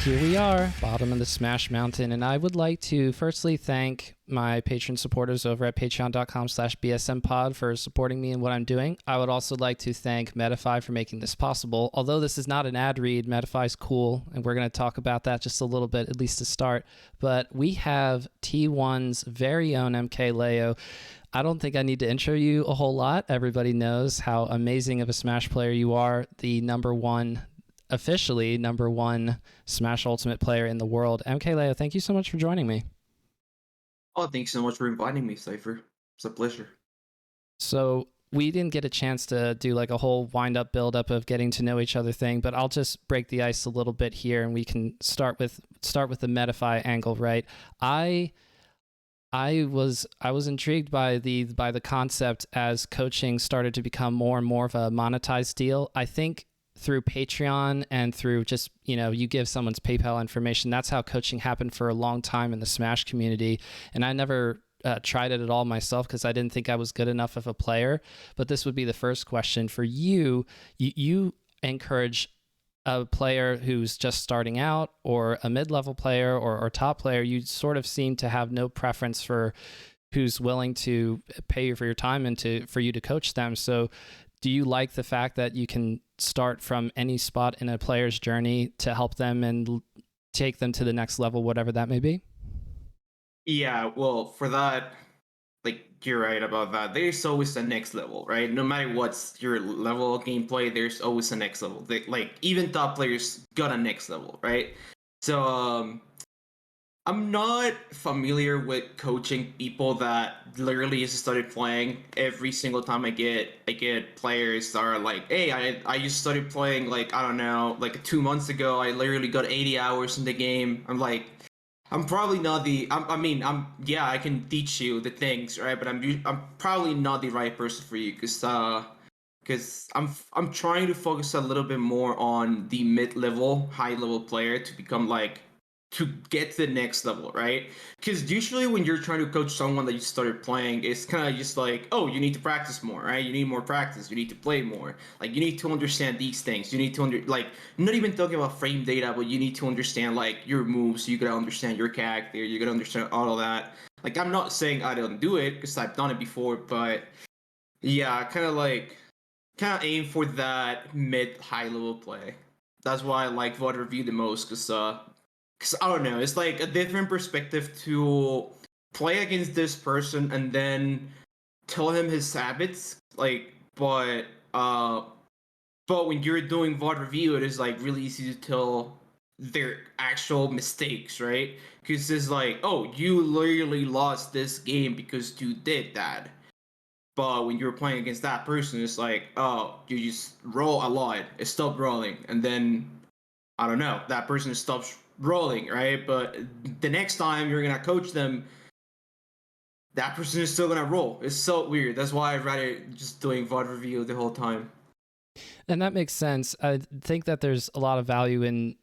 Here we are, bottom of the Smash Mountain, and I would like to firstly thank my patron supporters over at patreon.com/bsmpod for supporting me in what I'm doing. I would also like to thank Medify for making this possible. Although this is not an ad read, Medify's cool, and we're going to talk about that just a little bit, at least to start. But we have T1's very own MKLeo. I don't think I need to intro you a whole lot. Everybody knows how amazing of a Smash player you are, the officially number one Smash Ultimate player in the world. MKLeo, thank you so much for joining me. Oh, thanks so much for inviting me, Cypher. It's a pleasure. So we didn't get a chance to do like a whole wind-up build-up of getting to know each other thing, but I'll just break the ice a little bit here, and we can start with the Medify angle, right? I was intrigued by the concept as coaching started to become more and more of a monetized deal. I think through Patreon and through just, you give someone's PayPal information. That's how coaching happened for a long time in the Smash community. And I never tried it at all myself because I didn't think I was good enough of a player. But this would be the first question for you. You encourage a player who's just starting out, or a mid-level player, or top player. You sort of seem to have no preference for who's willing to pay you for your time and for you to coach them. So do you like the fact that you can start from any spot in a player's journey to help them and take them to the next level, whatever that may be? Yeah, well, for that, you're right about that. There's always a next level, right? No matter what's your level of gameplay, there's always a next level. Even top players got a next level, right? So, I'm not familiar with coaching people that literally just started playing. Every single time I get players that are like, hey, I just started playing, I don't know, 2 months ago. I literally got 80 hours in the game. I'm like, I'm probably not yeah, I can teach you the things, right? But I'm probably not the right person for you, because I'm trying to focus a little bit more on the mid-level, high-level player to become to get to the next level, right? Because usually when you're trying to coach someone that you started playing, it's kind of just like, oh, you need to practice more, right? You need more practice. You need to play more. You need to understand these things. You need to not even talking about frame data, but you need to understand your moves. You gotta understand your character. You gotta understand all of that. I'm not saying I don't do it, because I've done it before, but yeah, kind of aim for that mid-high level play. That's why I like VOD review the most, because I don't know, it's a different perspective to play against this person and then tell him his habits. But when you're doing VOD review, it is really easy to tell their actual mistakes, right? Because it's oh, you literally lost this game because you did that. But when you're playing against that person, it's oh, you just roll a lot, it stopped rolling, and then I don't know, that person stops rolling, right? But the next time you're gonna coach them, that person is still gonna roll. It's so weird. That's why I'd rather just doing VOD review the whole time. And that makes sense. I think that there's a lot of value in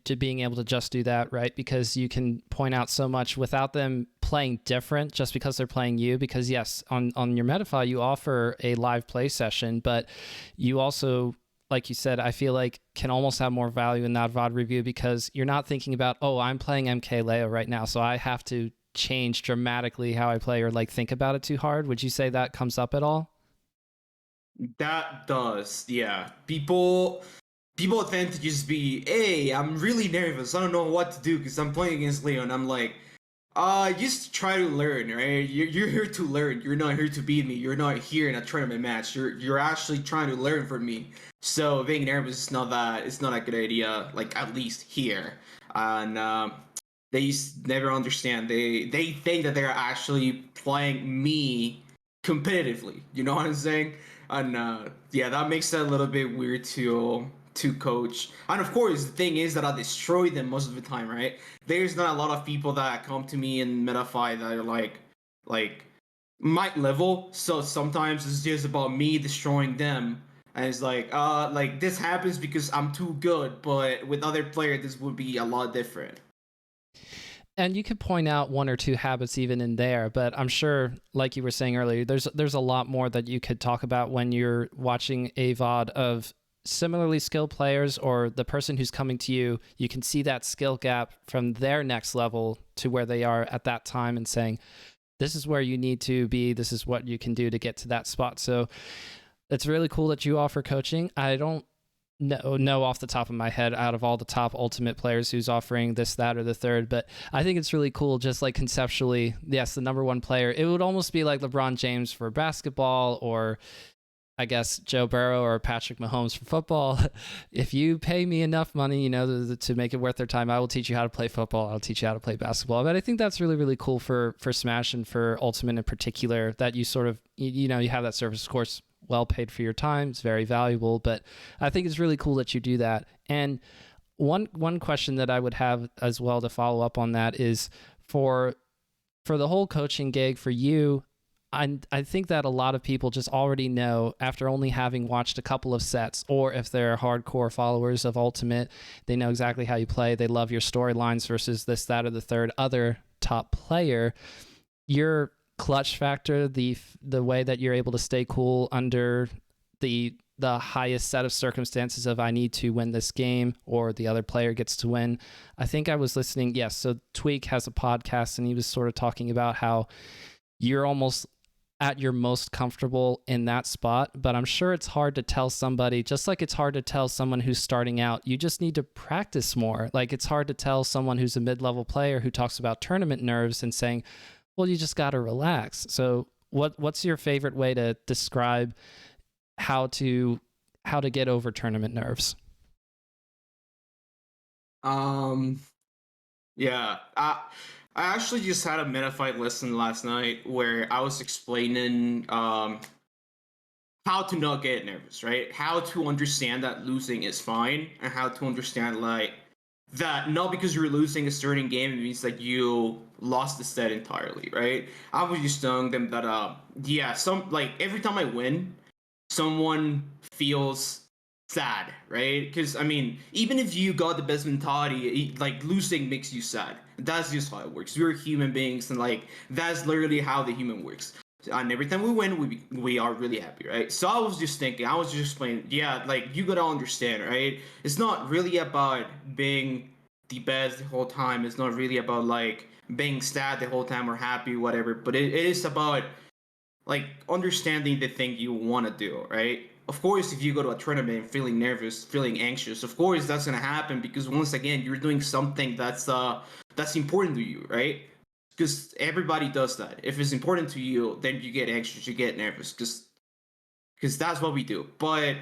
to being able to just do that, right? Because you can point out so much without them playing different just because they're playing you. Because yes, on your Medify, you offer a live play session, but you also, like you said, I feel like can almost have more value in that VOD review, because you're not thinking about, oh, I'm playing MKLeo right now, so I have to change dramatically how I play, or think about it too hard. Would you say that comes up at all? That does, yeah. People tend to just be, hey, I'm really nervous. I don't know what to do because I'm playing against Leo, and I'm like, just try to learn, right? You're here to learn. You're not here to beat me. You're not here in a tournament match. You're actually trying to learn from me. So being nervous is not a good idea. At least here, and they just never understand. They think that they're actually playing me competitively. You know what I'm saying? And yeah, that makes it a little bit weird to coach. And of course, the thing is that I destroy them most of the time, right? There's not a lot of people that come to me in Metafy that are like my level. So sometimes it's just about me destroying them. And it's this happens because I'm too good, but with other players, this would be a lot different. And you could point out one or two habits even in there, but I'm sure, like you were saying earlier, there's a lot more that you could talk about when you're watching a VOD of similarly skilled players or the person who's coming to you, you can see that skill gap from their next level to where they are at that time and saying, this is where you need to be. This is what you can do to get to that spot. So it's really cool that you offer coaching. I don't know off the top of my head out of all the top Ultimate players who's offering this, that, or the third, but I think it's really cool. Just like conceptually, yes, the number one player, it would almost be like LeBron James for basketball, or I guess Joe Burrow or Patrick Mahomes for football. If you pay me enough money, to make it worth their time, I will teach you how to play football. I'll teach you how to play basketball. But I think that's really, really cool for Smash and for Ultimate in particular, that you sort of, you have that service. Of course, well paid for your time. It's very valuable, but I think it's really cool that you do that. And one question that I would have as well to follow up on that is for the whole coaching gig for you. I think that a lot of people just already know, after only having watched a couple of sets, or if they're hardcore followers of Ultimate, they know exactly how you play. They love your storylines versus this, that, or the third other top player. Your clutch factor, the way that you're able to stay cool under the highest set of circumstances of I need to win this game or the other player gets to win. I think I was listening. Yes. So Tweak has a podcast and he was sort of talking about how you're almost at your most comfortable in that spot, but I'm sure it's hard to tell somebody, just like it's hard to tell someone who's starting out, you just need to practice more. Like it's hard to tell someone who's a mid-level player who talks about tournament nerves and saying, well, you just got to relax. So what's your favorite way to describe how to get over tournament nerves? Yeah. I actually just had a Metafight lesson last night where I was explaining how to not get nervous, right? How to understand that losing is fine, and how to understand like that not because you're losing a certain game it means that you lost the set entirely, right? I was just telling them that some like every time I win, someone feels sad, right? Because I mean, even if you got the best mentality, like losing makes you sad. That's just how it works. We're human beings, and like that's literally how the human works. And every time we win, we are really happy, right? So I was just thinking, I was just explaining, yeah, like you gotta understand, right? It's not really about being the best the whole time. It's not really about like being sad the whole time or happy, whatever. But it is about like understanding the thing you want to do, right? Of course, if you go to a tournament feeling nervous, feeling anxious, of course that's gonna happen because once again you're doing something that's important to you, right? Because everybody does that. If it's important to you, then you get anxious, you get nervous, because that's what we do. But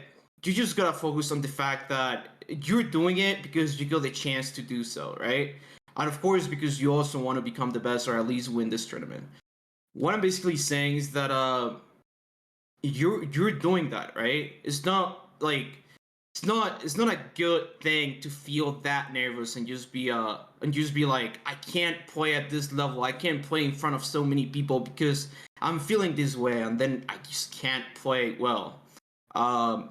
you just gotta focus on the fact that you're doing it because you got the chance to do so, right? And of course, because you also want to become the best or at least win this tournament. What I'm basically saying is that you're doing that, right? It's not like it's not a good thing to feel that nervous and just be like, I can't play at this level. I can't play in front of so many people because I'm feeling this way, and then I just can't play well.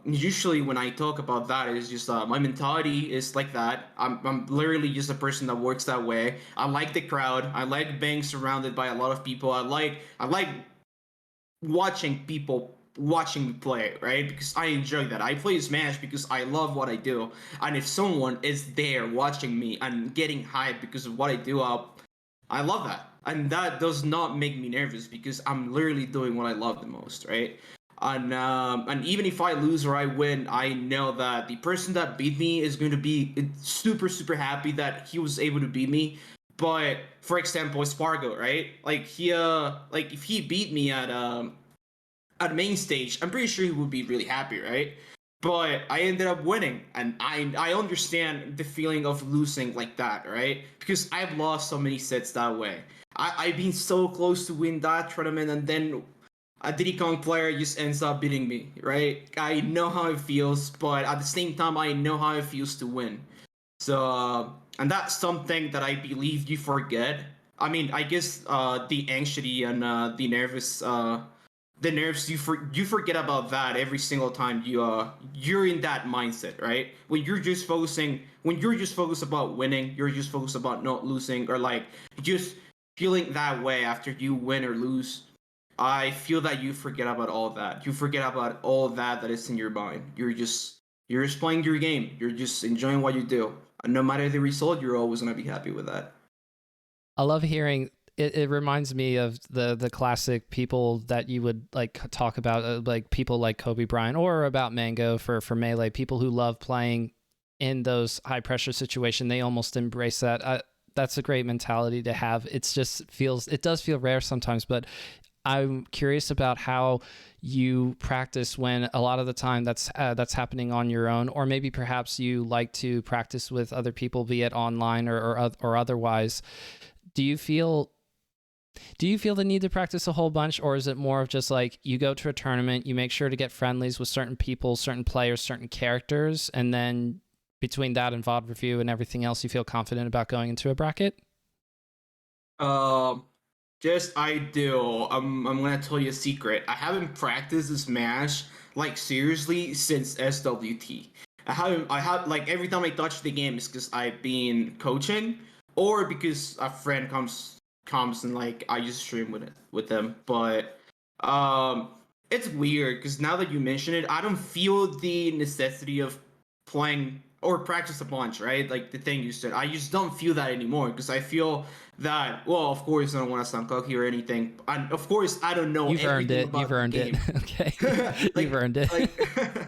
Usually when I talk about that, it's just my mentality is like that. I'm literally just a person that works that way. I like the crowd. I like being surrounded by a lot of people. I like watching people watching me play, right? Because I enjoy that. I play Smash because I love what I do. And if someone is there watching me and getting hyped because of what I do, I love that. And that does not make me nervous because I'm literally doing what I love the most, right? And even if I lose or I win, I know that the person that beat me is going to be super happy that he was able to beat me. But for example, Spargo, right? Like like if he beat me at main stage, I'm pretty sure he would be really happy, right? But I ended up winning, and I understand the feeling of losing like that, right? Because I've lost so many sets that way. I've been so close to win that tournament, and then a Diddy Kong player just ends up beating me, right? I know how it feels, but at the same time, I know how it feels to win. So, and that's something that I believe you forget. I mean, I guess the anxiety and the nerves you forget about that every single time you're in that mindset, right? When you're just focused about winning, you're just focused about not losing or like just feeling that way after you win or lose. I feel that you forget about all that. You forget about all that is in your mind. You're just You're just playing your game. You're just enjoying what you do. And no matter the result, you're always gonna be happy with that. I love hearing it. It reminds me of the classic people that you would like talk about, like people like Kobe Bryant, or about Mango for Melee. People who love playing in those high pressure situation. They almost embrace that. That's a great mentality to have. It does feel rare sometimes, but I'm curious about how you practice when a lot of the time that's happening on your own, or maybe perhaps you like to practice with other people, be it online or otherwise. Do you feel the need to practice a whole bunch, or is it more of just like you go to a tournament, you make sure to get friendlies with certain people, certain players, certain characters, and then between that and VOD review and everything else, you feel confident about going into a bracket? Um, just I do. I'm gonna tell you a secret. I haven't practiced this Smash like seriously since SWT. I have like every time I touch the game is because I've been coaching or because a friend comes and like I just stream with them. But um, it's weird because now that you mention it, I don't feel the necessity of playing or practice a bunch, right? Like the thing you said, I just don't feel that anymore because I feel that, well, of course I don't want to sound cocky or anything, and of course I don't know You've earned everything it. You've about the earned it. game. Okay. You've like earned it. like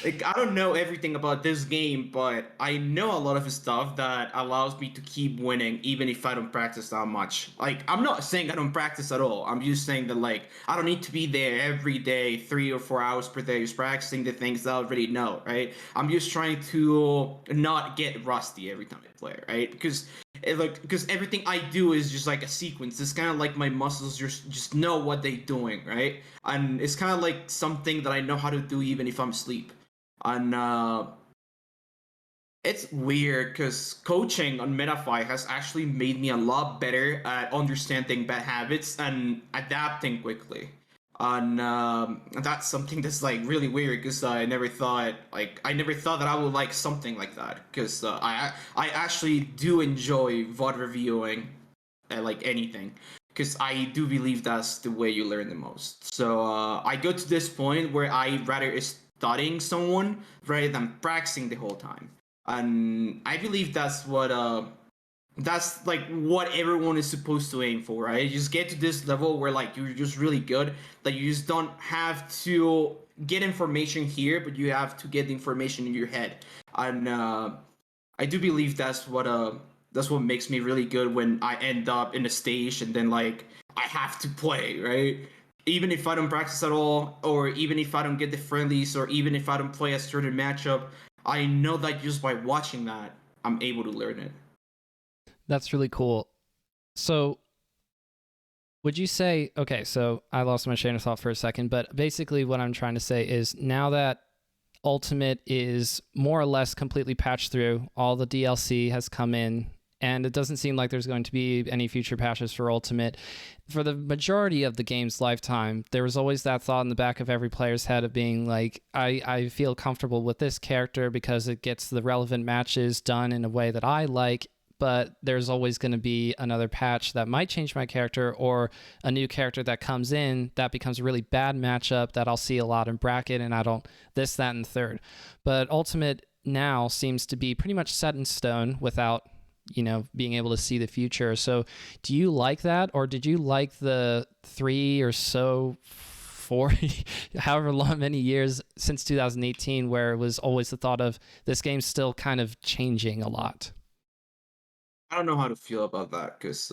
like I don't know everything about this game, but I know a lot of stuff that allows me to keep winning even if I don't practice that much. Like I'm not saying I don't practice at all. I'm just saying that like I don't need to be there every day, 3 or 4 hours per day, just practicing the things that I already know, right? I'm just trying to not get rusty every time I play, right? Because everything I do is just like a sequence. It's kind of like my muscles just know what they're doing, right? And it's kind of like something that I know how to do even if I'm asleep. And it's weird because coaching on MetaFi has actually made me a lot better at understanding bad habits and adapting quickly. And that's something that's like really weird because I never thought that I would like something like that because I actually do enjoy VOD reviewing like anything because I do believe that's the way you learn the most. So I go to this point where I rather is studying someone rather than practicing the whole time, and I believe that's like what everyone is supposed to aim for, right? You just get to this level where like you're just really good that you just don't have to get information here, but you have to get the information in your head, and I do believe that's what makes me really good when I end up in a stage and then like I have to play, right? Even if I don't practice at all, or even if I don't get the friendlies, or even if I don't play a certain matchup, I know that just by watching that, I'm able to learn it. That's really cool. So would you say, okay, so I lost my train of thought for a second, but basically what I'm trying to say is now that Ultimate is more or less completely patched through, all the DLC has come in, and it doesn't seem like there's going to be any future patches for Ultimate. For the majority of the game's lifetime, there was always that thought in the back of every player's head of being like, I feel comfortable with this character because it gets the relevant matches done in a way that I like, but there's always going to be another patch that might change my character, or a new character that comes in that becomes a really bad matchup that I'll see a lot in bracket, and I don't this, that, and third. But Ultimate now seems to be pretty much set in stone without being able to see the future. So do you like that, or did you like the 3 or so 40 however long many years since 2018 where it was always the thought of this game's still kind of changing a lot? I don't know how to feel about that because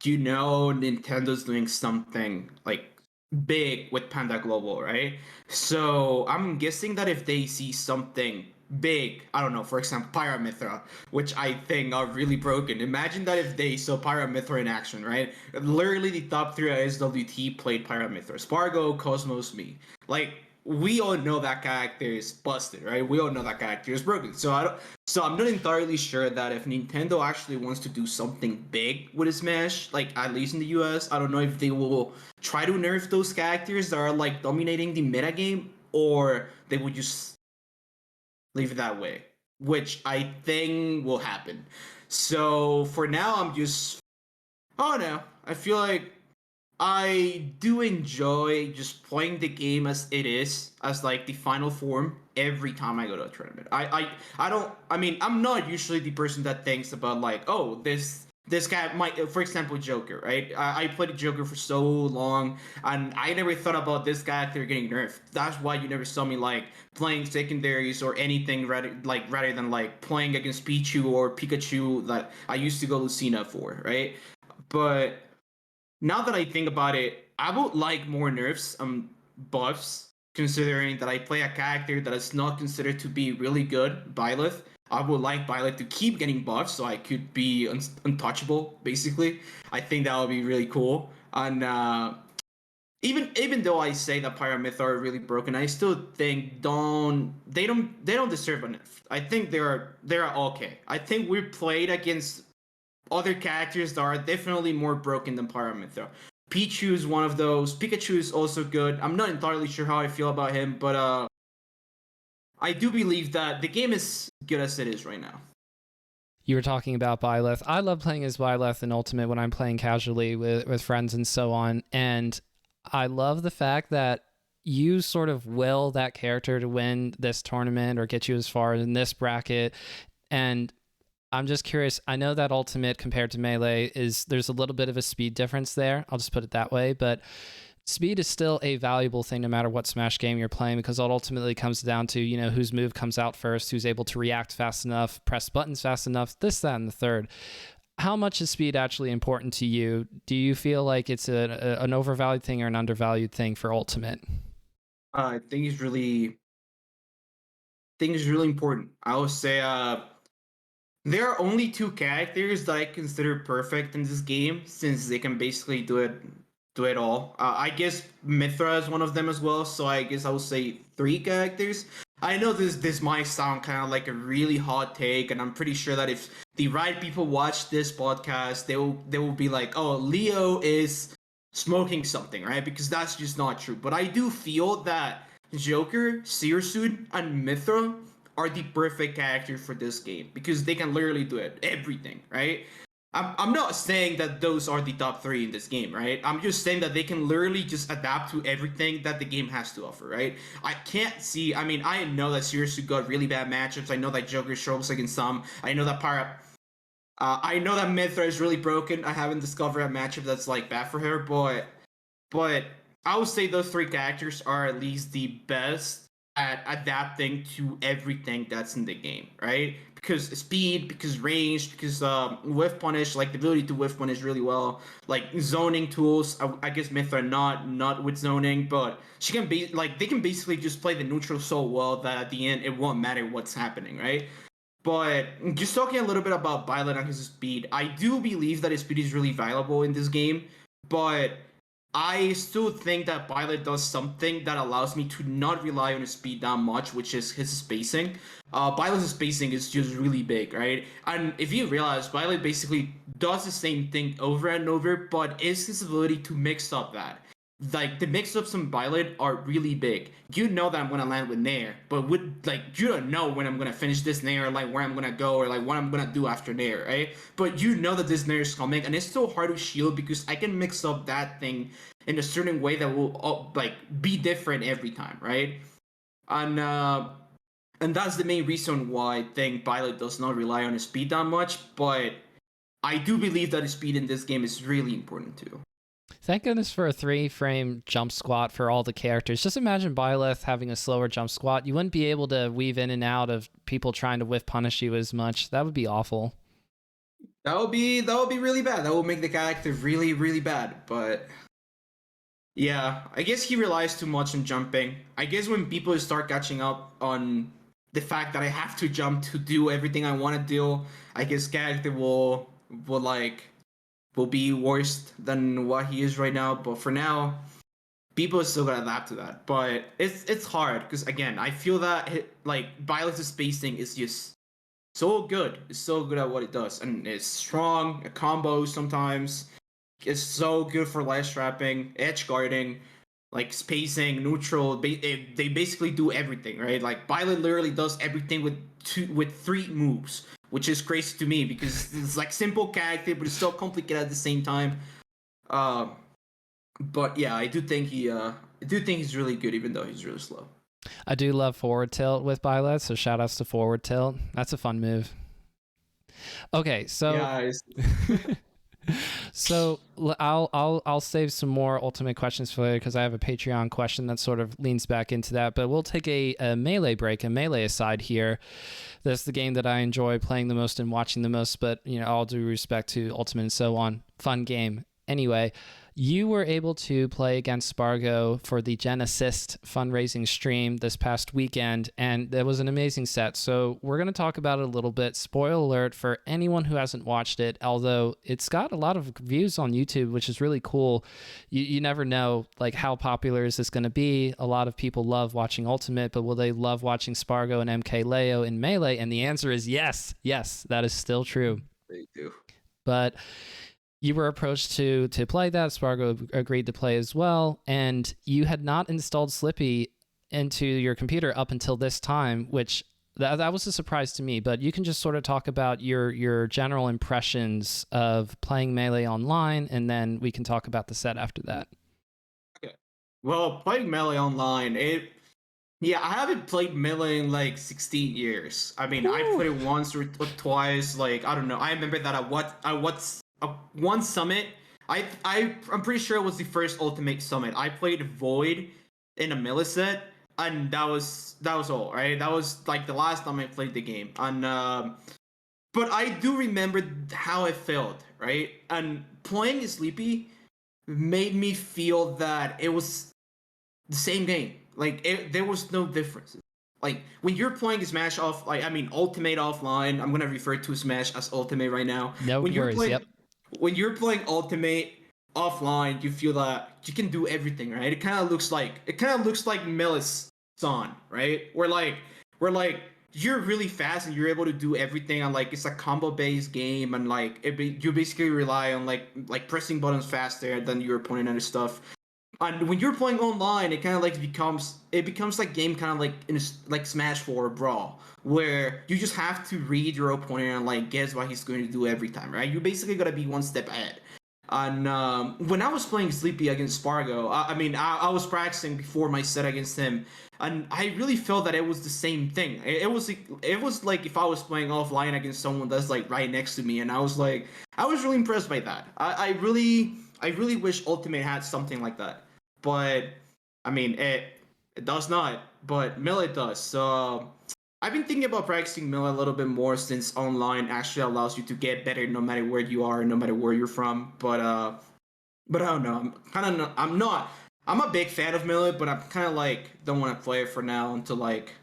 Nintendo's doing something like big with Panda Global, right? So I'm guessing that if they see something big, I don't know, for example, Pyramithra, which I think are really broken. Imagine that if they saw Pyramithra in action, right? Literally the top three at SWT played Pyramithra. Spargo, Cosmos, me. Like we all know that character is busted, right? We all know that character is broken. So I'm not entirely sure that if Nintendo actually wants to do something big with Smash, like at least in the US, I don't know if they will try to nerf those characters that are like dominating the meta game, or they would just leave it that way, which I think will happen. So for now, I don't know. I feel like I do enjoy just playing the game as it is, as like the final form every time I go to a tournament. I don't. I mean, I'm not usually the person that thinks about like, oh, this guy might, for example, Joker, right? I played Joker for so long, and I never thought about this character getting nerfed. That's why you never saw me like playing secondaries or anything rather than like playing against Pichu or Pikachu that I used to go Lucina for, right? But now that I think about it, I would like more nerfs, buffs, considering that I play a character that is not considered to be really good, Byleth. I would like Byleth to keep getting buffs so I could be untouchable, basically. I think that would be really cool. And even though I say that Pyramyth are really broken, I still think they don't deserve a nerf. I think they're okay. I think we played against other characters that are definitely more broken than Pyramythra. Pichu is one of those. Pikachu is also good. I'm not entirely sure how I feel about him, but I do believe that the game is good as it is right now. You were talking about Byleth. I love playing as Byleth in Ultimate when I'm playing casually with friends and so on. And I love the fact that you sort of will that character to win this tournament or get you as far in this bracket. And I'm just curious. I know that Ultimate compared to Melee there's a little bit of a speed difference there. I'll just put it that way. But speed is still a valuable thing no matter what Smash game you're playing, because it ultimately comes down to, whose move comes out first, who's able to react fast enough, press buttons fast enough, this, that, and the third. How much is speed actually important to you? Do you feel like it's an overvalued thing or an undervalued thing for Ultimate? I think it's really important. I would say there are only two characters that I consider perfect in this game, since they can basically do it all. I guess Mithra is one of them as well, so I guess I would say three characters. I know this might sound kind of like a really hot take, and I'm pretty sure that if the right people watch this podcast, they will be like, "Oh, Leo is smoking something," right? Because that's just not true. But I do feel that Joker, Searsuit, and Mithra are the perfect character for this game because they can literally do everything, right? I'm not saying that those are the top three in this game, right? I'm just saying that they can literally just adapt to everything that the game has to offer, right? I can't see. I mean, I know that Sirius got really bad matchups. I know that Joker shows against some. I know that I know that Mithra is really broken. I haven't discovered a matchup that's like bad for her, but I would say those three characters are at least the best at adapting to everything that's in the game, right? Because speed, because range, because whiff punish, like the ability to whiff punish really well, like zoning tools. I guess Mithra not with zoning, but she can be like they can basically just play the neutral so well that at the end it won't matter what's happening, right? But just talking a little bit about Violet and his speed, I do believe that his speed is really valuable in this game, but I still think that Violet does something that allows me to not rely on his speed that much, which is his spacing. Violet's spacing is just really big, right? And if you realize, Violet basically does the same thing over and over, but is his ability to mix up that. Like the mix-ups in Violet are really big. You know that I'm gonna land with Nair, but you don't know when I'm gonna finish this Nair, like where I'm gonna go, or like what I'm gonna do after Nair, right? But you know that this Nair is coming, and it's still hard to shield because I can mix up that thing in a certain way that will like be different every time, right? And that's the main reason why I think Violet does not rely on his speed that much, but I do believe that his speed in this game is really important too. Thank goodness for a 3-frame jump squat for all the characters. Just imagine Byleth having a slower jump squat. You wouldn't be able to weave in and out of people trying to whiff punish you as much. That would be awful. That would be really bad. That would make the character really, really bad. But yeah, I guess he relies too much on jumping. I guess when people start catching up on the fact that I have to jump to do everything I want to do, I guess character will be worse than what he is right now. But for now, people are still gonna adapt to that. But it's hard because again, I feel that like Byleth's spacing is just so good. It's so good at what it does, and it's strong. A combo sometimes. It's so good for ledge trapping, edge guarding, like spacing, neutral. They basically do everything, right? Like Violet literally does everything with three moves, which is crazy to me because it's like simple character, but it's so complicated at the same time. Uh, But yeah, I do think he's really good, even though he's really slow. I do love forward tilt with Byleth, so shout outs to forward tilt. That's a fun move. Okay, so Yeah, so I'll save some more ultimate questions for later because I have a Patreon question that sort of leans back into that. But we'll take a melee break, a melee aside here. That's the game that I enjoy playing the most and watching the most. But all due respect to ultimate and so on, fun game. Anyway, you were able to play against Spargo for the Gen Assist fundraising stream this past weekend, and it was an amazing set. So we're going to talk about it a little bit. Spoiler alert for anyone who hasn't watched it, although it's got a lot of views on YouTube, which is really cool. You never know, like, how popular is this going to be? A lot of people love watching Ultimate, but will they love watching Spargo and MKLeo in Melee? And the answer is yes. Yes, that is still true. they do. But you were approached to play that. Spargo agreed to play as well, and you had not installed Slippi into your computer up until this time, which that was a surprise to me. But you can just sort of talk about your general impressions of playing Melee online, and then we can talk about the set after that. Okay. Well, playing Melee online, yeah, I haven't played Melee in like 16 years. I mean, I played it once or twice. Like, I don't know. I remember that one summit. I'm pretty sure it was the first Ultimate Summit. I played Void in a Milliset, and that was all, right? That was like the last time I played the game. And but I do remember how I felt, right? And playing Slippi made me feel that it was the same game. Like there was no difference. Like when you're playing Smash Ultimate offline. I'm gonna refer to Smash as Ultimate right now. No worries. Yep. When you're playing Ultimate offline, you feel that you can do everything, right? It kind of looks like Melis Son, right? Where you're really fast and you're able to do everything, and like it's a combo based game, and like you basically rely on like pressing buttons faster than your opponent and stuff. And when you're playing online, it kind of like becomes like game kind of like in like Smash 4 Brawl, where you just have to read your opponent and like guess what he's going to do every time, right? You basically gotta be one step ahead. And when I was playing Slippi against Spargo, I was practicing before my set against him, and I really felt that it was the same thing. It was like if I was playing offline against someone that's like right next to me, and I was really impressed by that. I really wish Ultimate had something like that. But I mean, it does not. But Melee does. So I've been thinking about practicing Melee a little bit more, since online actually allows you to get better no matter where you are, no matter where you're from. But I don't know. I'm a big fan of Melee, but I'm kind of like don't want to play it for now until like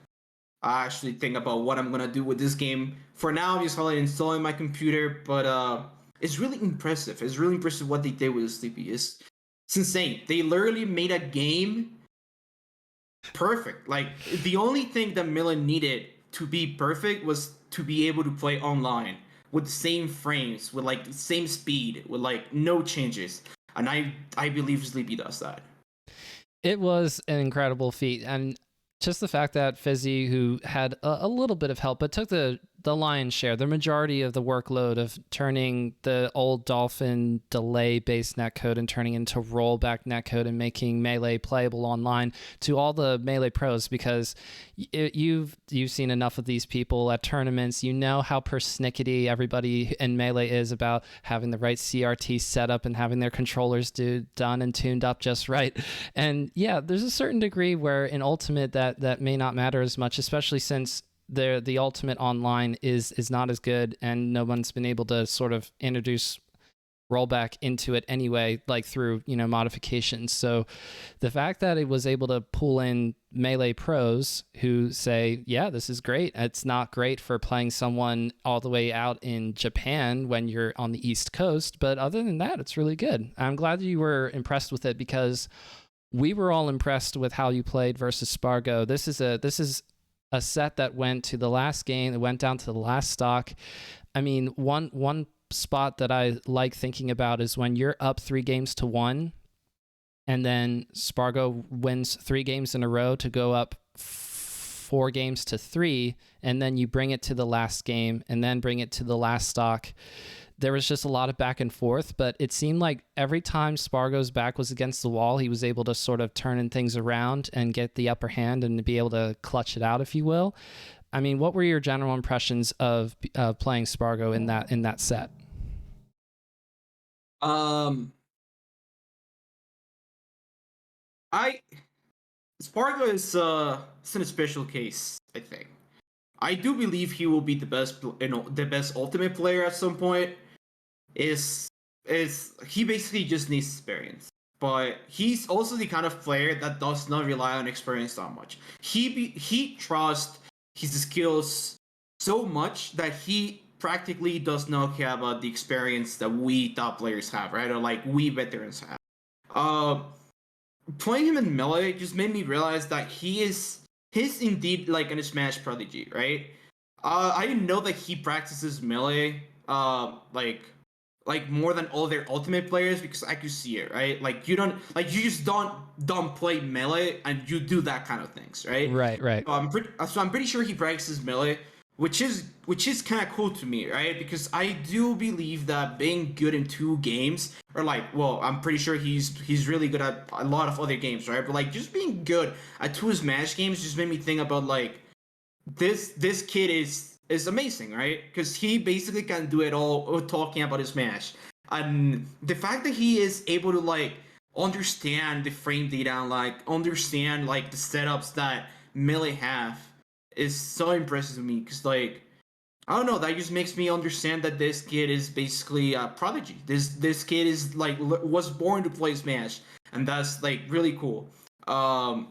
I actually think about what I'm gonna do with this game. For now, I'm just probably installing my computer. But it's really impressive. It's really impressive what they did with Slippi. It's insane. They literally made a game perfect. Like the only thing that Melee needed to be perfect was to be able to play online with the same frames, with like the same speed, with like no changes. And I believe Slippi does that. It was an incredible feat, and just the fact that Fizzy, who had a little bit of help, but took the lion's share, the majority of the workload of turning the old Dolphin delay-based netcode and turning into rollback netcode and making Melee playable online, to all the Melee pros, because you've seen enough of these people at tournaments. You know how persnickety everybody in Melee is about having the right CRT set up and having their controllers done and tuned up just right. And yeah, there's a certain degree where in Ultimate that may not matter as much, especially since the Ultimate online is not as good, and no one's been able to sort of introduce rollback into it anyway, like through modifications. So the fact that it was able to pull in Melee pros who say, yeah, this is great. It's not great for playing someone all the way out in Japan when you're on the East Coast, but other than that, it's really good. I'm glad you were impressed with it, because we were all impressed with how you played versus Spargo. This is a set that went to the last game, it went down to the last stock. I mean, one spot that I like thinking about is when you're up 3-1, and then Spargo wins 3 games in a row to go up 4-3, and then you bring it to the last game and then bring it to the last stock. there was just a lot of back and forth, but it seemed like every time Spargo's back was against the wall, he was able to sort of turn things around and get the upper hand and be able to clutch it out, if you will. I mean, what were your general impressions of playing Spargo in that set? I Spargo is it's a special case, I think. I do believe he will be the best, the best ultimate player at some point. Is he basically just needs experience, but he's also the kind of player that does not rely on experience that much. He trusts his skills so much that he practically does not care about the experience that we top players have, right? Or like we veterans have. Uh, Playing him in melee just made me realize that he's indeed like an Smash prodigy, right? I didn't know that he practices melee like more than all their ultimate players because I could see it, right? Like you just don't play melee and you do that kind of things, right? Right. So I'm pretty sure he practices melee, which is kind of cool to me, right? Because I do believe that being good in 2 games, or like, well, I'm pretty sure he's really good at a lot of other games, right? But like just being good at 2 Smash games just made me think about like this kid is amazing, right? Because he basically can do it all talking about his Smash, and the fact that he is able to like understand the frame data and like understand like the setups that melee have is so impressive to me. Because like I don't know, that just makes me understand that this kid is basically a prodigy. This kid is like was born to play Smash, and that's like really cool. I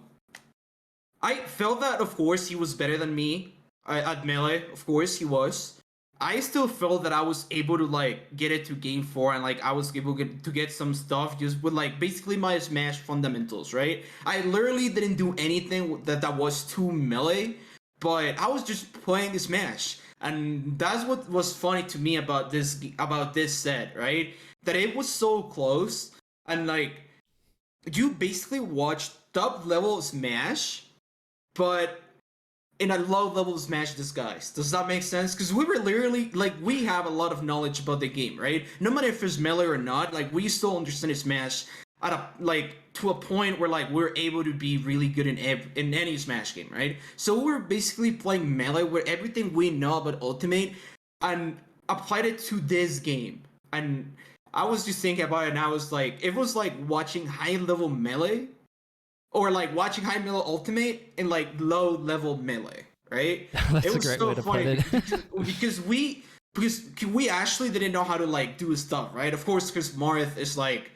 felt that, of course, he was better than me at Melee. Of course, he was. I still felt that I was able to, like, get it to Game 4, and, like, I was able to get some stuff just with, like, basically my Smash fundamentals, right? I literally didn't do anything that was too Melee, but I was just playing Smash. And that's what was funny to me about this set, right? That it was so close, and, like, you basically watched top level Smash but in a low level Smash disguise. Does that make sense? Because we were literally like we have a lot of knowledge about the game, right? No matter if it's melee or not, like we still understand Smash at a like to a point where like we're able to be really good in any Smash game, right? So we're basically playing melee where everything we know about Ultimate and applied it to this game. And I was just thinking about it, and I was like, it was like watching high level melee or like watching high melee ultimate in like low level melee, right? That's It a was great so way to funny put it. because we actually didn't know how to like do stuff, right? Of course, because Marth is like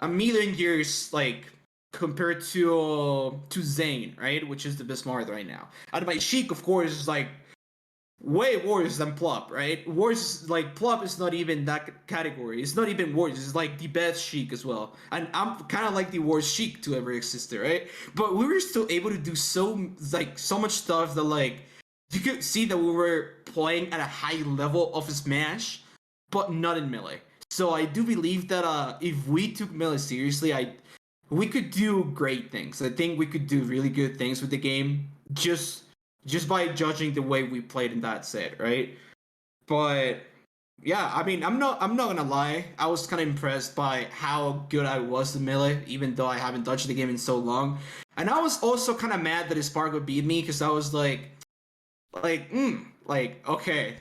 a million years like compared to Zane, right? Which is the best Marth right now. And my Sheik, of course, is like way worse than Plop, right? Worse, like Plop is not even that category. It's not even worse. It's like the best Sheik as well. And I'm kind of like the worst Sheik to ever exist, right? But we were still able to do so much stuff that like you could see that we were playing at a high level of Smash, but not in melee. So I do believe that if we took melee seriously, we could do great things. I think we could do really good things with the game. Just by judging the way we played in that set, right? But yeah, I mean, I'm not gonna lie. I was kind of impressed by how good I was in melee, even though I haven't touched the game in so long. And I was also kind of mad that Spargo beat me because I was okay,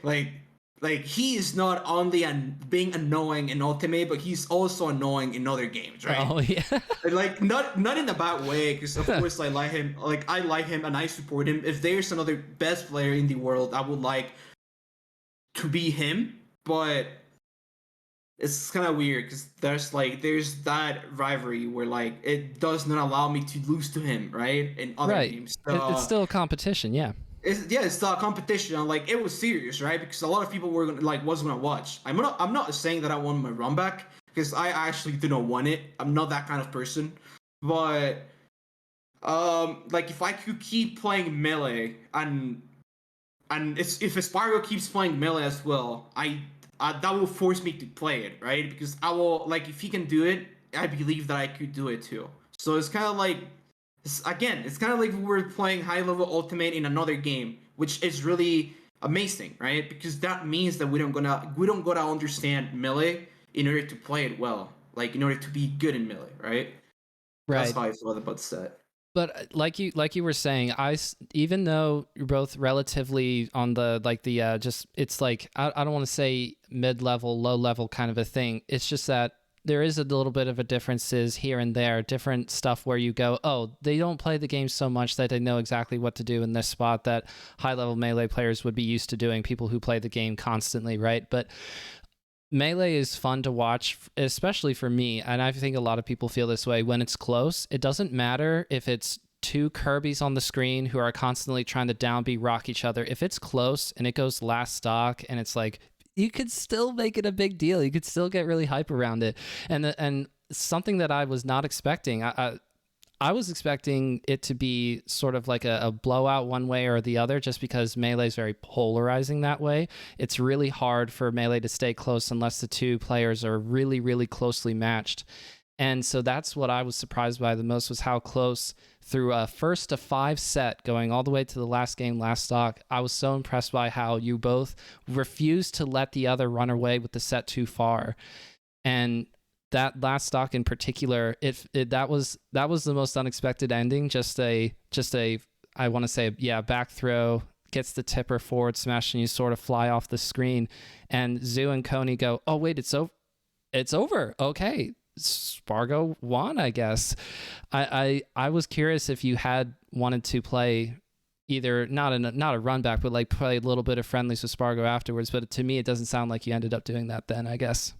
like he is not only being annoying in Ultimate, but he's also annoying in other games, right? Oh yeah. Like not in a bad way, because of course I like him. Like I like him and I support him. If there's another best player in the world, I would like to be him. But it's kind of weird because there's that rivalry where like it does not allow me to lose to him, right? In other Right. games, It's still a competition, yeah. it's still a competition. And, like it was serious, right? Because a lot of people were was gonna watch. I'm not saying that I want my run back because I actually do not want it. I'm not that kind of person. But like if I could keep playing melee and if Spargo keeps playing melee as well, that will force me to play it, right? Because I will like if he can do it, I believe that I could do it too. So it's kind of like it's kind of like we were playing high level ultimate in another game, which is really amazing, right? Because that means that we don't gonna understand melee in order to play it well, like in order to be good in melee, right? That's Right. how I feel about the set. But like you were saying, even though you're both relatively on the just it's like I don't want to say mid level, low level kind of a thing. It's just that there is a little bit of a differences here and there, different stuff where you go, oh, they don't play the game so much that they know exactly what to do in this spot that high level melee players would be used to doing. People who play the game constantly, right? But Melee is fun to watch, especially for me, and I think a lot of people feel this way when it's close. It doesn't matter if it's two Kirby's on the screen who are constantly trying to down B rock each other. If it's close and it goes last stock and it's like, you could still make it a big deal. You could still get really hype around it. And something that I was not expecting, I was expecting it to be sort of like a blowout one way or the other, just because Melee is very polarizing that way. It's really hard for Melee to stay close unless the two players are really, really closely matched. And so that's what I was surprised by the most, was how close through a 1st to 5 set going all the way to the last game, last stock. I was so impressed by how you both refused to let the other run away with the set too far. And that last stock in particular, that was the most unexpected ending. Just a I want to say, yeah, back throw, gets the tipper forward smash, and you sort of fly off the screen. And Zoo and Coney go, oh wait, it's over. Okay, Spargo won, I guess. I was curious if you had wanted to play either not a run back, but like play a little bit of friendlies with Spargo afterwards. But to me, it doesn't sound like you ended up doing that then, I guess.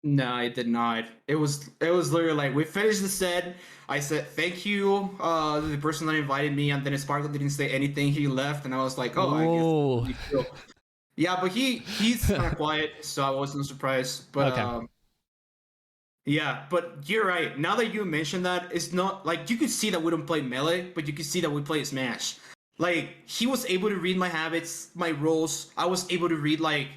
No, I did not. It was literally like we finished the set. I said thank you, the person that invited me, and then Sparkle didn't say anything. He left, and I was like, oh, Ooh. I guess. Yeah, but he's kind of quiet, so I wasn't surprised. But Okay. yeah, but you're right. Now that you mentioned that, it's not like you could see that we don't play melee, but you could see that we play Smash. Like he was able to read my habits, my roles. I was able to read like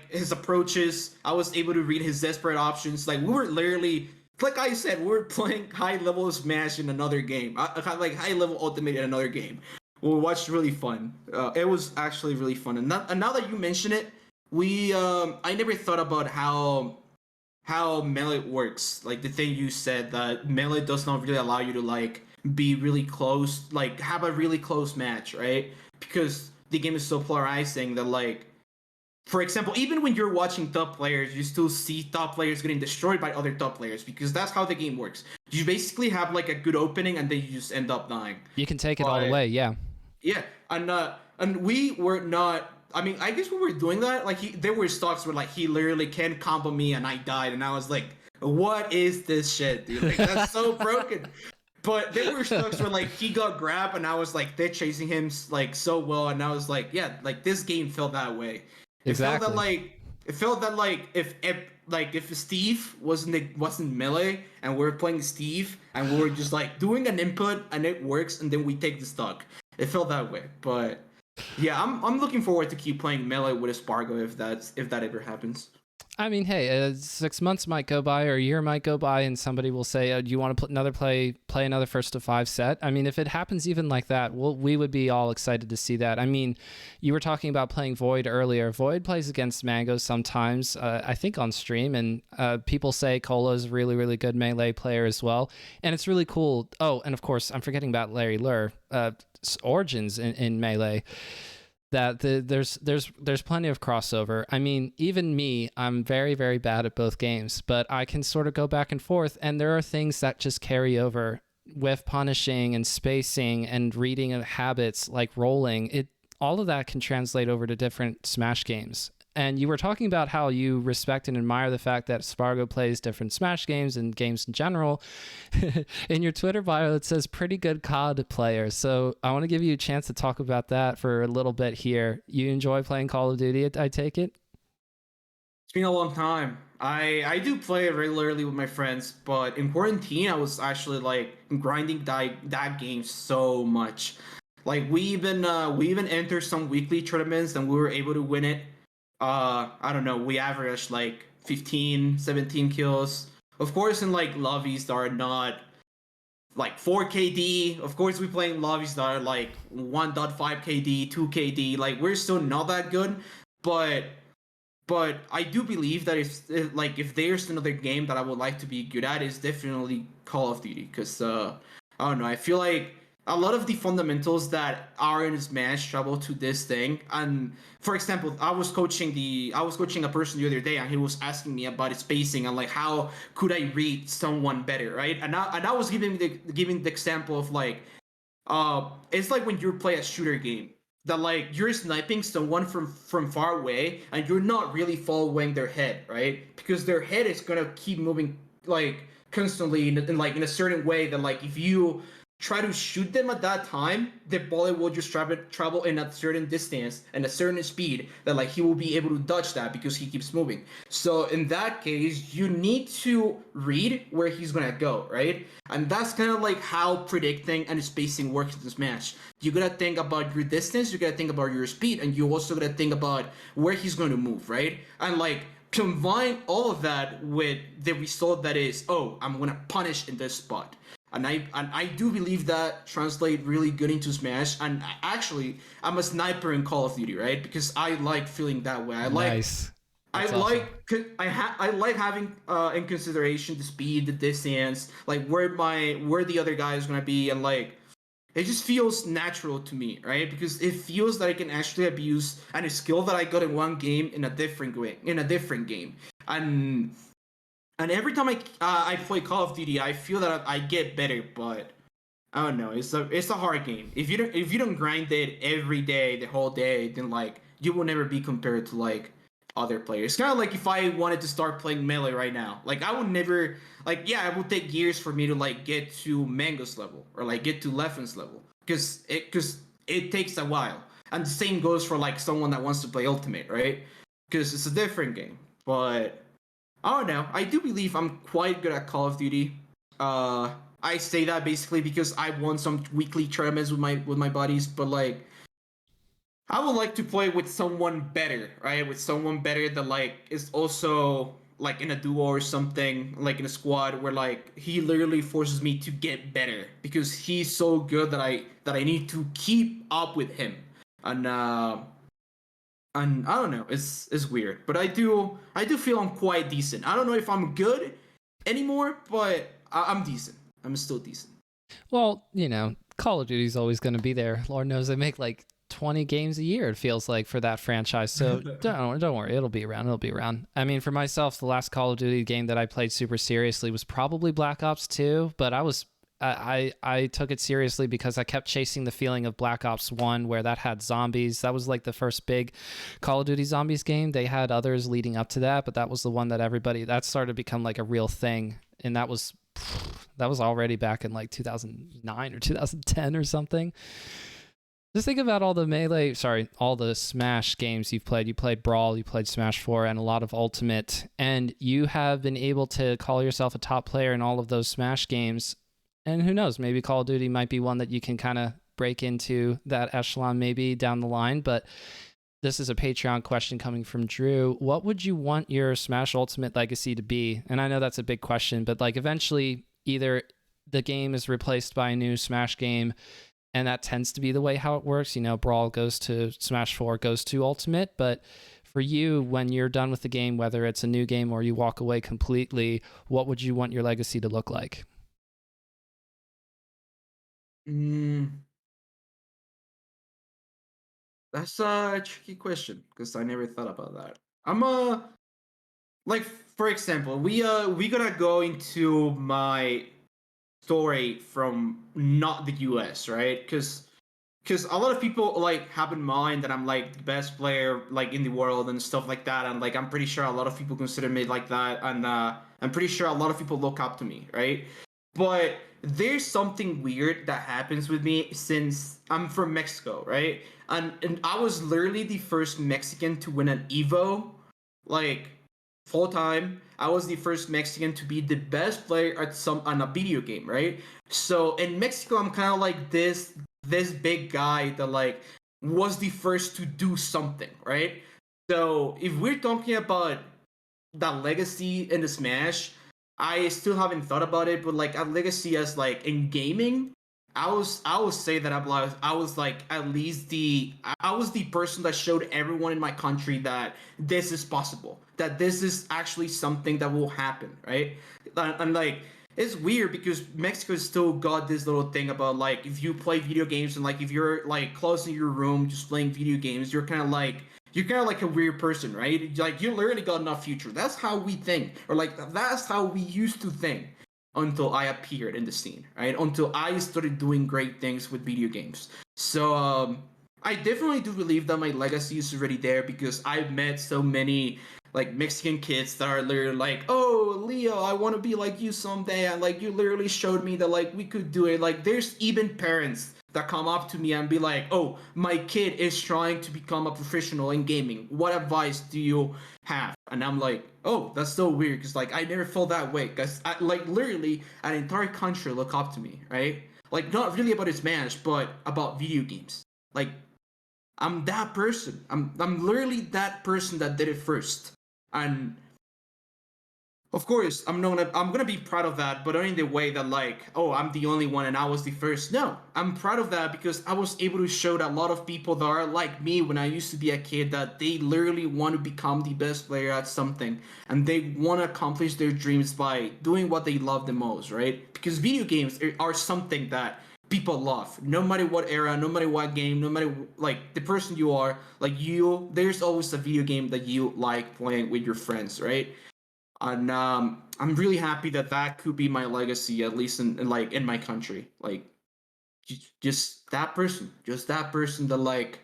his approaches. I was able to read his desperate options. Like we were literally, like I said, we were playing high level Smash in another game. Like high level Ultimate in another game. We watched really fun. It was actually really fun. And now that you mention it, I never thought about how melee works. Like the thing you said, that melee does not really allow you to like be really close, like have a really close match, right? Because the game is so polarizing that like, for example, even when you're watching top players, you still see top players getting destroyed by other top players, because that's how the game works. You basically have like a good opening and then you just end up dying. You can take it all the way, yeah. Yeah, and we were not. I mean, I guess we were doing that. Like there were stocks where like he literally can combo me and I died, and I was like, "What is this shit, dude? Like that's so broken." But there were stocks where like he got grabbed, and I was like, they're chasing him like so well, and I was like, yeah, like this game felt that way. Exactly. It felt that like if Steve wasn't melee and we're playing Steve and we were just like doing an input and it works and then we take the stock. It felt that way. But yeah, I'm looking forward to keep playing melee with Spargo if that ever happens. I mean, hey, 6 months might go by or a year might go by, and somebody will say, "Do you want to play another 1st to 5 set?" I mean, if it happens even like that, we would be all excited to see that. I mean, you were talking about playing Void earlier. Void plays against Mango sometimes, I think on stream, and people say Cola is a really, really good melee player as well, and it's really cool. Oh, and of course, I'm forgetting about Larry Lur, Origins in melee. That there's plenty of crossover. I mean, even me, I'm very, very bad at both games, but I can sort of go back and forth, and there are things that just carry over with punishing and spacing and reading of habits like rolling. All of that can translate over to different Smash games. And you were talking about how you respect and admire the fact that Spargo plays different Smash games and games in general. In your Twitter bio, it says pretty good COD player. So I want to give you a chance to talk about that for a little bit here. You enjoy playing Call of Duty, I take it? It's been a long time. I do play it regularly with my friends, but in quarantine, I was actually like grinding that game so much. Like we even entered some weekly tournaments and we were able to win it. I don't know, we averaged like 15, 17 kills. Of course, in like lobbies that are not like 4 KD. Of course, we playing lobbies that are like 1.5 KD, 2 KD. Like we're still not that good, but I do believe that if there's another game that I would like to be good at, is definitely Call of Duty. Because I don't know, I feel like a lot of the fundamentals that are in Smash travel to this thing. And for example, I was coaching a person the other day, and he was asking me about spacing and like how could I read someone better, right? And I was giving the example of like it's like when you play a shooter game that like you're sniping someone from far away and you're not really following their head, right? Because their head is gonna keep moving like constantly in a certain way that like if you try to shoot them at that time, the bullet will just travel in a certain distance and a certain speed that like he will be able to dodge that because he keeps moving. So in that case, you need to read where he's gonna go, right? And that's kind of like how predicting and spacing works in this match. You gotta think about your distance, you gotta think about your speed, and you also gotta think about where he's going to move, right? And like combine all of that with the result that is, oh, I'm gonna punish in this spot. And I do believe that translate really good into Smash. And actually, I'm a sniper in Call of Duty, right? Because I like feeling that way. Nice. That's I awesome. like having in consideration the speed, the distance, like where the other guy is gonna be, and like it just feels natural to me, right? Because it feels that I can actually abuse and a skill that I got in one game in a different game, and every time I play Call of Duty, I feel that I get better, but I don't know. It's a hard game. If you don't grind it every day, the whole day, then like you will never be compared to like other players. Kind of like if I wanted to start playing Melee right now, like I would never like yeah, it would take years for me to like get to Mango's level or like get to Leffen's level because it takes a while. And the same goes for like someone that wants to play Ultimate, right? Because it's a different game, but I don't know. I do believe I'm quite good at Call of Duty. I say that basically because I won some weekly tournaments with my buddies, but like I would like to play with someone better, right? With someone better that like is also like in a duo or something, like in a squad where like he literally forces me to get better because he's so good that I need to keep up with him. And I don't know. It's weird, but I do feel I'm quite decent. I don't know if I'm good anymore, but I'm decent. I'm still decent. Well, Call of Duty's always going to be there. Lord knows they make like 20 games a year, it feels like, for that franchise. So don't worry, it'll be around. It'll be around. I mean, for myself, the last Call of Duty game that I played super seriously was probably Black Ops 2, but I took it seriously because I kept chasing the feeling of Black Ops 1 where that had zombies. That was like the first big Call of Duty zombies game. They had others leading up to that, but that was the one that started to become like a real thing. And that was already back in like 2009 or 2010 or something. Just think about all the Smash games you've played. You played Brawl, you played Smash 4, and a lot of Ultimate, and you have been able to call yourself a top player in all of those Smash games. And who knows, maybe Call of Duty might be one that you can kind of break into that echelon maybe down the line. But this is a Patreon question coming from Drew. What would you want your Smash Ultimate legacy to be? And I know that's a big question, but like eventually either the game is replaced by a new Smash game, and that tends to be the way how it works. Brawl goes to Smash 4, goes to Ultimate. But for you, when you're done with the game, whether it's a new game or you walk away completely, what would you want your legacy to look like? That's a tricky question because I never thought about that. I'm like for example, we gonna go into my story from not the US, right? Because a lot of people like have in mind that I'm like the best player like in the world and stuff like that, and like I'm pretty sure a lot of people consider me like that, and I'm pretty sure a lot of people look up to me, right? But there's something weird that happens with me since I'm from Mexico, right? And I was literally the first Mexican to win an Evo, like full time. I was the first Mexican to be the best player on a video game, right? So in Mexico, I'm kind of like this big guy that like was the first to do something, right? So if we're talking about that legacy in the Smash, I still haven't thought about it, but like at Legacy as like in gaming, I would say that I was like at least I was the person that showed everyone in my country that this is possible, that this is actually something that will happen, right? And like it's weird because Mexico still got this little thing about like if you play video games and like if you're like close in your room just playing video games, you're kind of like a weird person, right? Like you literally got no future. That's how we think, or like that's how we used to think until I appeared in the scene, right? Until I started doing great things with video games. So I definitely do believe that my legacy is already there because I've met so many like Mexican kids that are literally like, "Oh, Leo, I want to be like you someday," and like you literally showed me that like we could do it. Like there's even parents that come up to me and be like, "Oh, my kid is trying to become a professional in gaming. What advice do you have?" And I'm like, "Oh, that's so weird because like I never felt that way because like literally an entire country look up to me, right? Like not really about Smash, but about video games. Like I'm that person. I'm literally that person that did it first. And of course, I'm gonna be proud of that, but not in the way that like, oh, I'm the only one and I was the first. No, I'm proud of that because I was able to show that a lot of people that are like me when I used to be a kid that they literally want to become the best player at something and they want to accomplish their dreams by doing what they love the most, right? Because video games are something that people love, no matter what era, no matter what game, no matter like the person you are, like you, there's always a video game that you like playing with your friends, right? And I'm really happy that that could be my legacy, at least in like in my country. Like just that person that like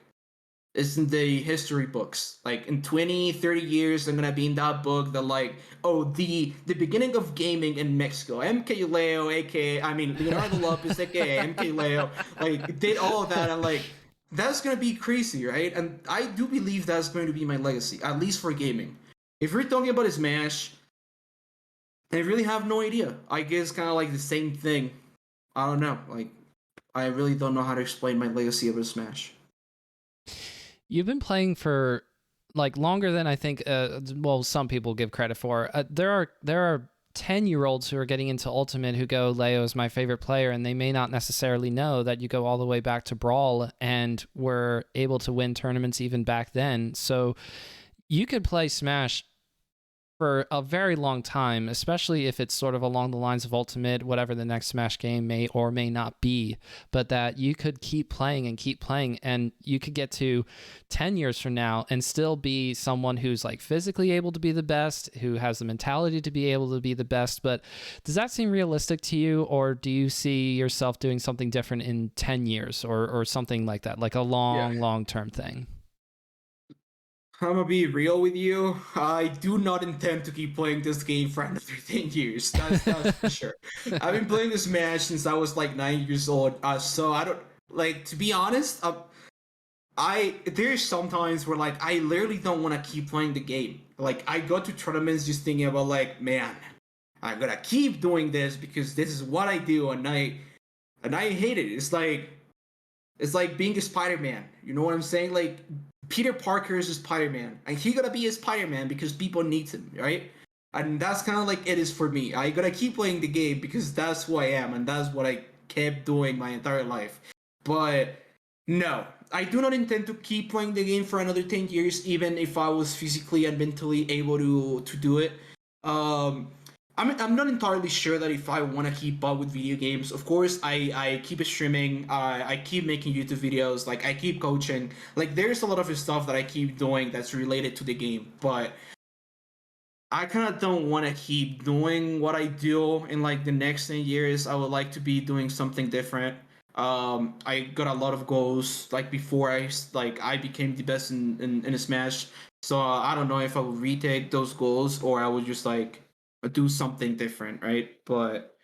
is in the history books. Like in 20, 30 years, I'm gonna be in that book that like, oh, the beginning of gaming in Mexico. MKLeo, aka I mean Leonardo Lopez, aka MKLeo, like did all of that and like that's gonna be crazy, right? And I do believe that's going to be my legacy, at least for gaming. If we're talking about Smash, I really have no idea. I guess kind of like the same thing. I don't know. Like, I really don't know how to explain my legacy of a Smash. You've been playing for like longer than I think. Well, some people give credit for. There are 10-year-olds who are getting into Ultimate who go, Leo is my favorite player, and they may not necessarily know that you go all the way back to Brawl and were able to win tournaments even back then. So you could play Smash for a very long time, especially if it's sort of along the lines of Ultimate, whatever the next Smash game may or may not be, but that you could keep playing, and you could get to 10 years from now and still be someone who's like physically able to be the best, who has the mentality to be able to be the best. But does that seem realistic to you, or do you see yourself doing something different in 10 years or something like that, like a Yeah. long-term thing? I'm gonna be real with you. I do not intend to keep playing this game for another 10 years. That's for sure. I've been playing this Smash since I was like 9 years old. So I don't like to be honest. There's sometimes where like I literally don't want to keep playing the game. Like I go to tournaments just thinking about like, man, I gotta keep doing this because this is what I do, and I hate it. It's like being a Spider-Man. You know what I'm saying? Like Peter Parker is a Spider-Man, and he gotta be a Spider-Man because people need him, right? And that's kind of like it is for me. I gotta keep playing the game because that's who I am, and that's what I kept doing my entire life. But no, I do not intend to keep playing the game for another 10 years, even if I was physically and mentally able to do it. Um, I'm not entirely sure that if I want to keep up with video games. Of course, I keep streaming. I keep making YouTube videos. Like I keep coaching. Like there's a lot of stuff that I keep doing that's related to the game. But I kind of don't want to keep doing what I do in like the next 10 years. I would like to be doing something different. I got a lot of goals like before I became the best in Smash. So I don't know if I would retake those goals or I would just like do something different, right? But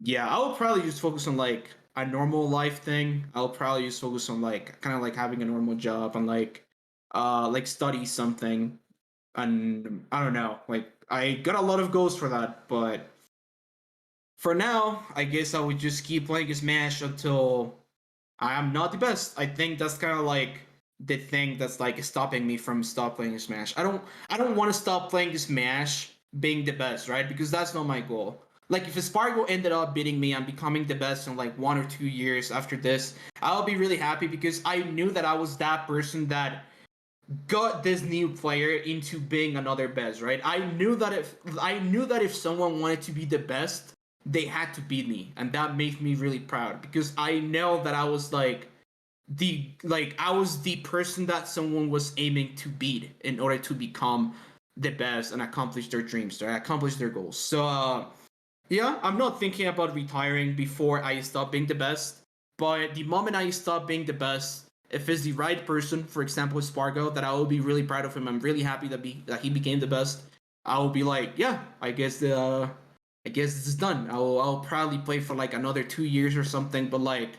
yeah, I will probably just focus on like a normal life thing. I'll probably just focus on like kind of like having a normal job and like study something. And I don't know, like I got a lot of goals for that, but for now, I guess I would just keep playing Smash until I am not the best. I think that's kind of like the thing that's like stopping me from stop playing Smash. I don't want to stop playing Smash being the best, right? Because that's not my goal. Like if Spargo ended up beating me and becoming the best in like 1 or 2 years after this, I'll be really happy because I knew that I was that person that got this new player into being another best, right? I knew that if someone wanted to be the best, they had to beat me, and that made me really proud because I know that I was I was the person that someone was aiming to beat in order to become the best and accomplish their dreams, right? Accomplish their goals. So yeah, I'm not thinking about retiring before I stop being the best. But the moment I stop being the best, if it's the right person, for example, Spargo, that I will be really proud of him. I'm really happy that he became the best. I will be like, yeah, I guess this is done. I'll probably play for like another 2 years or something. But like,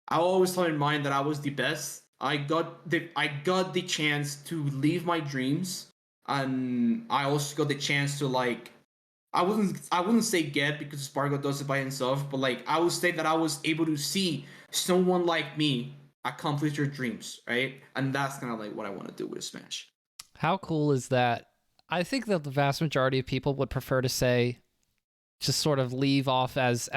I always have in mind that I was the best. I got the chance to live my dreams, and I also got the chance to like I wouldn't say get because Spargo does it by himself, but like I would say that I was able to see someone like me accomplish your dreams, right? And that's kind of like what I want to do with Smash. How cool is that? I think that the vast majority of people would prefer to say just sort of leave off as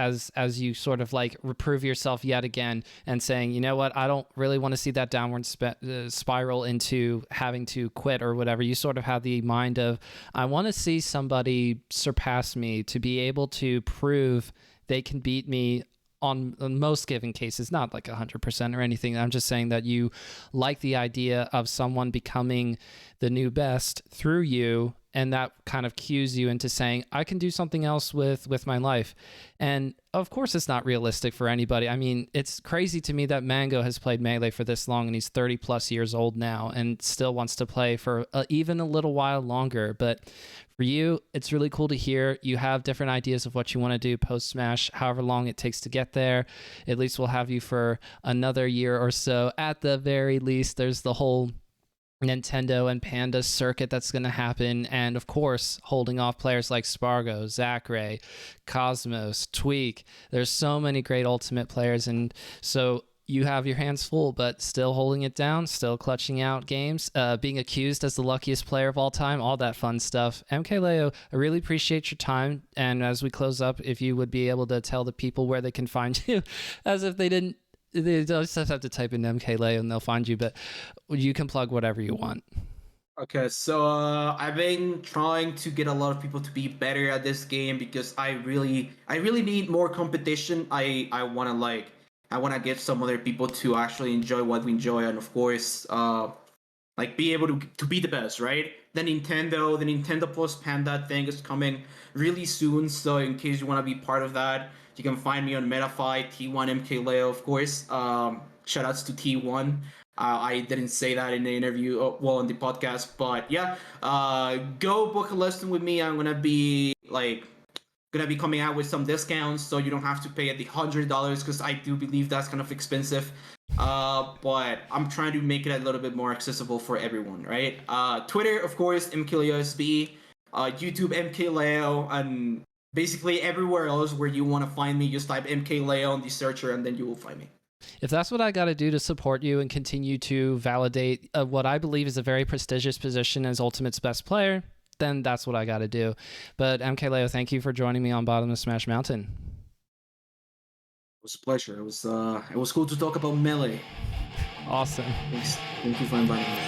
you sort of like reprove yourself yet again and saying, you know what, I don't really want to see that downward spiral into having to quit or whatever. You sort of have the mind of, I want to see somebody surpass me to be able to prove they can beat me on most given cases, not like 100% or anything. I'm just saying that you like the idea of someone becoming the new best through you, and that kind of cues you into saying, I can do something else with my life. And of course it's not realistic for anybody. I mean, it's crazy to me that Mango has played Melee for this long, and he's 30 plus years old now and still wants to play for even a little while longer. But for you, it's really cool to hear you have different ideas of what you want to do post Smash, however long it takes to get there. At least we'll have you for another year or so. At the very least, there's the whole Nintendo and Panda circuit that's going to happen, and of course holding off players like Spargo, Zachary, Cosmos, Tweak. There's so many great Ultimate players, and so you have your hands full, but still holding it down, still clutching out games, being accused as the luckiest player of all time, all that fun stuff. MKLeo, I really appreciate your time, and as we close up, if you would be able to tell the people where they can find you, as if they didn't. They just have to type in MKLeo and they'll find you, but you can plug whatever you want. Okay, so I've been trying to get a lot of people to be better at this game because I really need more competition. I wanna get some other people to actually enjoy what we enjoy, and of course, like be able to be the best, right? The Nintendo Plus Panda thing is coming really soon. So in case you want to be part of that, you can find me on Metafy, T1 MKLeo, of course. Shout outs to T1. I didn't say that in the interview, well, in the podcast, but yeah, go book a lesson with me. I'm gonna be coming out with some discounts, so you don't have to pay at the $100 because I do believe that's kind of expensive. But I'm trying to make it a little bit more accessible for everyone, right? Twitter, of course, MKLeoSB, YouTube, MKLeo, and basically everywhere else where you want to find me, just type MKLeo on the searcher, and then you will find me. If that's what I got to do to support you and continue to validate what I believe is a very prestigious position as Ultimate's best player, then that's what I got to do. But MKLeo, thank you for joining me on Bottom of Smash Mountain. It was a pleasure. It was cool to talk about Melee. Awesome. Thanks. Thank you for inviting me.